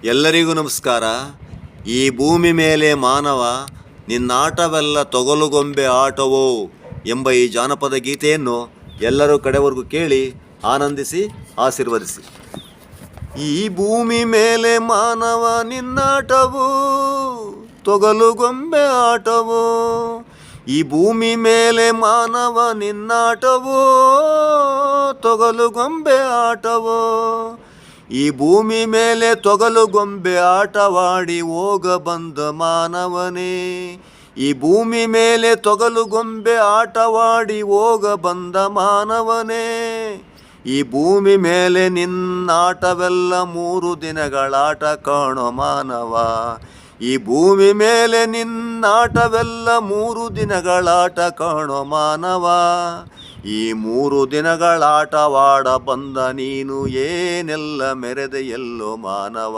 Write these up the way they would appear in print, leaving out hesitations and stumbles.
ಎಲ್ಲರಿಗೂ ನಮಸ್ಕಾರ. ಈ ಭೂಮಿ ಮೇಲೆ ಮಾನವ ನಿನ್ನಾಟವೆಲ್ಲ ತೊಗಲುಗೊಂಬೆ ಆಟವೋ ಎಂಬ ಈ ಜಾನಪದ ಗೀತೆಯನ್ನು ಎಲ್ಲರೂ ಕಡೆವರೆಗೂ ಕೇಳಿ ಆನಂದಿಸಿ ಆಶೀರ್ವದಿಸಿ. ಈ ಭೂಮಿ ಮೇಲೆ ಮಾನವ ನಿನ್ನಾಟವು ತೊಗಲುಗೊಂಬೆ ಆಟವೋ, ಈ ಭೂಮಿ ಮೇಲೆ ಮಾನವ ನಿನ್ನಾಟವೋ ತೊಗಲುಗೊಂಬೆ ಆಟವೋ, ಈ ಭೂಮಿ ಮೇಲೆ ತೊಗಲುಗೊಂಬೆ ಆಟವಾಡಿ ಹೋಗ ಬಂದ ಮಾನವನೇ, ಈ ಭೂಮಿ ಮೇಲೆ ತೊಗಲುಗೊಂಬೆ ಆಟವಾಡಿ ಹೋಗ ಬಂದ ಮಾನವನೇ, ಈ ಭೂಮಿ ಮೇಲೆ ನಿನ್ನಾಟವೆಲ್ಲ 3 ದಿನಗಳಾಟ ಕಾಣೋ ಮಾನವ, ಈ ಭೂಮಿ ಮೇಲೆ ನಿನ್ನಾಟವೆಲ್ಲ 3 ದಿನಗಳಾಟ ಕಾಣೋ ಮಾನವ, ಈ 3 ದಿನಗಳಾಟವಾಡ ಬಂದ ನೀನು ಏನೆಲ್ಲ ಮೆರೆದೆ ಎಲ್ಲೋ ಮಾನವ,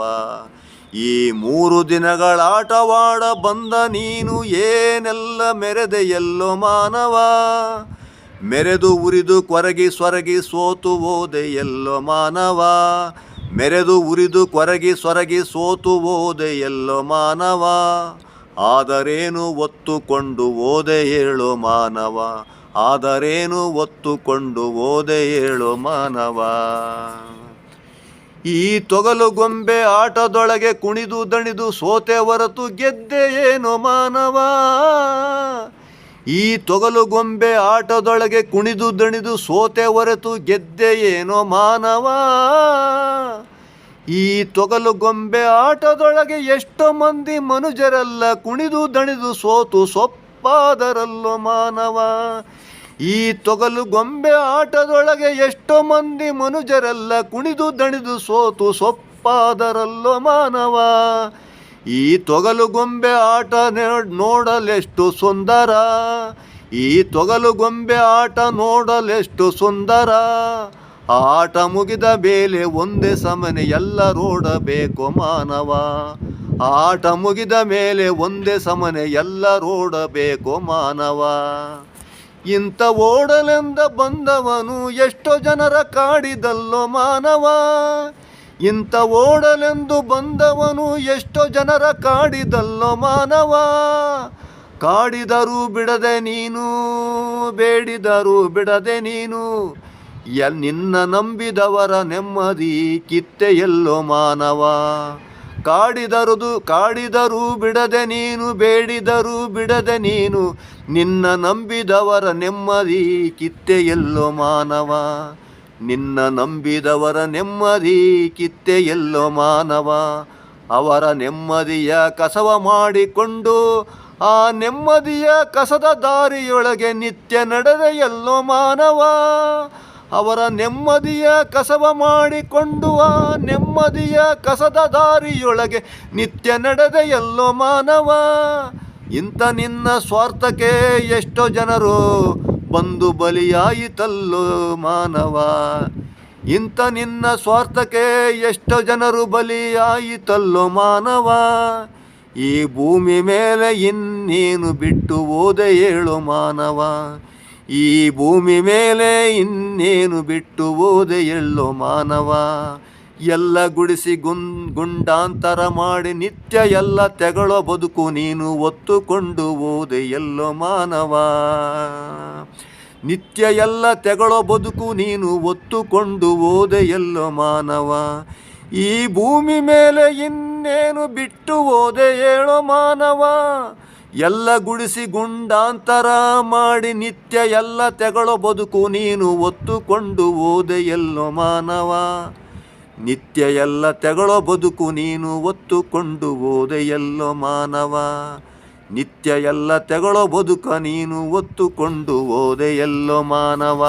ಈ 3 ದಿನಗಳಾಟವಾಡ ಬಂದ ನೀನು ಏನೆಲ್ಲ ಮೆರೆದೆ ಎಲ್ಲೋ ಮಾನವ, ಮೆರೆದು ಉರಿದು ಕೊರಗಿ ಸೊರಗಿ ಸೋತು ಹೋದೆ ಎಲ್ಲೋ ಮಾನವ, ಮೆರೆದು ಉರಿದು ಕೊರಗಿ ಸೊರಗಿ ಸೋತು ಹೋದೆ ಎಲ್ಲೋ ಮಾನವ, ಆದರೇನು ಒತ್ತುಕೊಂಡು ಹೋದೆ ಹೇಳು ಮಾನವ, ಆದರೇನು ಒತ್ತುಕೊಂಡು ಹೋದೆ ಹೇಳು ಮಾನವ. ಈ ತೊಗಲುಗೊಂಬೆ ಆಟದೊಳಗೆ ಕುಣಿದು ದಣಿದು ಸೋತೆ ಹೊರತು ಗೆದ್ದೆ ಏನು ಮಾನವ, ಈ ತೊಗಲುಗೊಂಬೆ ಆಟದೊಳಗೆ ಕುಣಿದು ದಣಿದು ಸೋತೆ ಹೊರತು ಗೆದ್ದೆ ಏನೋ ಮಾನವ, ಈ ತೊಗಲುಗೊಂಬೆ ಆಟದೊಳಗೆ ಎಷ್ಟೋ ಮಂದಿ ಮನುಜರೆಲ್ಲ ಕುಣಿದು ದಣಿದು ಸೋತು ಸೊಪ್ಪಾದರಲ್ಲೋ ಮಾನವ, ಈ ತೊಗಲುಗೊಂಬೆ ಆಟದೊಳಗೆ ಎಷ್ಟೋ ಮಂದಿ ಮನುಜರೆಲ್ಲ ಕುಣಿದು ದಣಿದು ಸೋತು ಸೊಪ್ಪಾದರಲ್ಲೋ ಮಾನವ, ಈ ತೊಗಲುಗೊಂಬೆ ಆಟ ನೋಡಲೆಷ್ಟು ಸುಂದರ, ಈ ತೊಗಲುಗೊಂಬೆ ಆಟ ನೋಡಲೆಷ್ಟು ಸುಂದರ, ಆಟ ಮುಗಿದ ಮೇಲೆ ಒಂದೇ ಸಮನೆ ಎಲ್ಲರೋಡಬೇಕು ಮಾನವ, ಆಟ ಮುಗಿದ ಮೇಲೆ ಒಂದೇ ಸಮನೆ ಎಲ್ಲರೋಡಬೇಕು ಮಾನವ, ಇಂಥ ಓಡಲೆಂದ ಬಂದವನು ಎಷ್ಟೋ ಜನರ ಕಾಡಿದಲ್ಲೋ ಮಾನವ, ಇಂಥ ಓಡಲೆಂದು ಬಂದವನು ಎಷ್ಟೋ ಜನರ ಕಾಡಿದಲ್ಲೋ ಮಾನವ, ಕಾಡಿದರೂ ಬಿಡದೆ ನೀನು ಬೇಡಿದರೂ ಬಿಡದೆ ನೀನು ನಿನ್ನ ನಂಬಿದವರ ನೆಮ್ಮದಿ ಕಿತ್ತೆ ಎಲ್ಲೋ ಮಾನವ, ಕಾಡಿದರೂ ಬಿಡದೆ ನೀನು ಬೇಡಿದರೂ ಬಿಡದೆ ನೀನು ನಿನ್ನ ನಂಬಿದವರ ನೆಮ್ಮದಿ ಕಿತ್ತೆ ಎಲ್ಲೋ ಮಾನವ, ನಿನ್ನ ನಂಬಿದವರ ನೆಮ್ಮದಿ ಕಿತ್ತೆ ಎಲ್ಲೋ ಮಾನವ, ಅವರ ನೆಮ್ಮದಿಯ ಕಸವ ಮಾಡಿಕೊಂಡು ಆ ನೆಮ್ಮದಿಯ ಕಸದ ದಾರಿಯೊಳಗೆ ನಿತ್ಯ ನಡೆದ ಎಲ್ಲೋ ಮಾನವ, ಅವರ ನೆಮ್ಮದಿಯ ಕಸವ ಮಾಡಿಕೊಂಡು ಆ ನೆಮ್ಮದಿಯ ಕಸದ ದಾರಿಯೊಳಗೆ ನಿತ್ಯ ನಡೆದ ಎಲ್ಲೋ ಮಾನವ, ಇಂಥ ನಿನ್ನ ಸ್ವಾರ್ಥಕ್ಕೆ ಎಷ್ಟೋ ಜನರು ಬಂದು ಬಲಿಯಾಯಿತಲ್ಲೋ ಮಾನವ, ಇಂಥ ನಿನ್ನ ಸ್ವಾರ್ಥಕ್ಕೆ ಎಷ್ಟೋ ಜನರು ಬಲಿಯಾಯಿತಲ್ಲೋ ಮಾನವ, ಈ ಭೂಮಿ ಮೇಲೆ ಇನ್ನೇನು ಬಿಟ್ಟು ಹೋದೆ ಹೇಳು ಮಾನವ, ಈ ಭೂಮಿ ಮೇಲೆ ಇನ್ನೇನು ಬಿಟ್ಟು ಹೋದೆ ಹೇಳು ಮಾನವ, ಎಲ್ಲ ಗುಡಿಸಿ ಗುಂಡಾಂತರ ಮಾಡಿ ನಿತ್ಯ ಎಲ್ಲ ತೆಗಳೋ ಬದುಕು ನೀನು ಒತ್ತುಕೊಂಡು ಹೋದೆ ಎಲ್ಲೋ ಮಾನವ, ನಿತ್ಯ ಎಲ್ಲ ತೆಗಳೋ ಬದುಕು ನೀನು ಒತ್ತುಕೊಂಡು ಹೋದೆ ಎಲ್ಲೋ ಮಾನವ, ಈ ಭೂಮಿ ಮೇಲೆ ಇನ್ನೇನು ಬಿಟ್ಟು ಹೋದೆ ಹೇಳೋ ಮಾನವ, ಎಲ್ಲ ಗುಡಿಸಿ ಗುಂಡಾಂತರ ಮಾಡಿ ನಿತ್ಯ ಎಲ್ಲ ತೆಗಳೋ ಬದುಕು ನೀನು ಒತ್ತುಕೊಂಡು ಹೋದೆ ಎಲ್ಲೋ ಮಾನವ, ನಿತ್ಯ ಎಲ್ಲ ತೆಗಳೋ ಬದುಕು ನೀನು ಒತ್ತುಕೊಂಡು ಹೋದೆ ಎಲ್ಲೋ ಮಾನವ, ನಿತ್ಯ ಎಲ್ಲ ತೆಗಳೋ ಬದುಕ ನೀನು ಒತ್ತುಕೊಂಡು ಹೋದೆ ಎಲ್ಲೋ ಮಾನವ.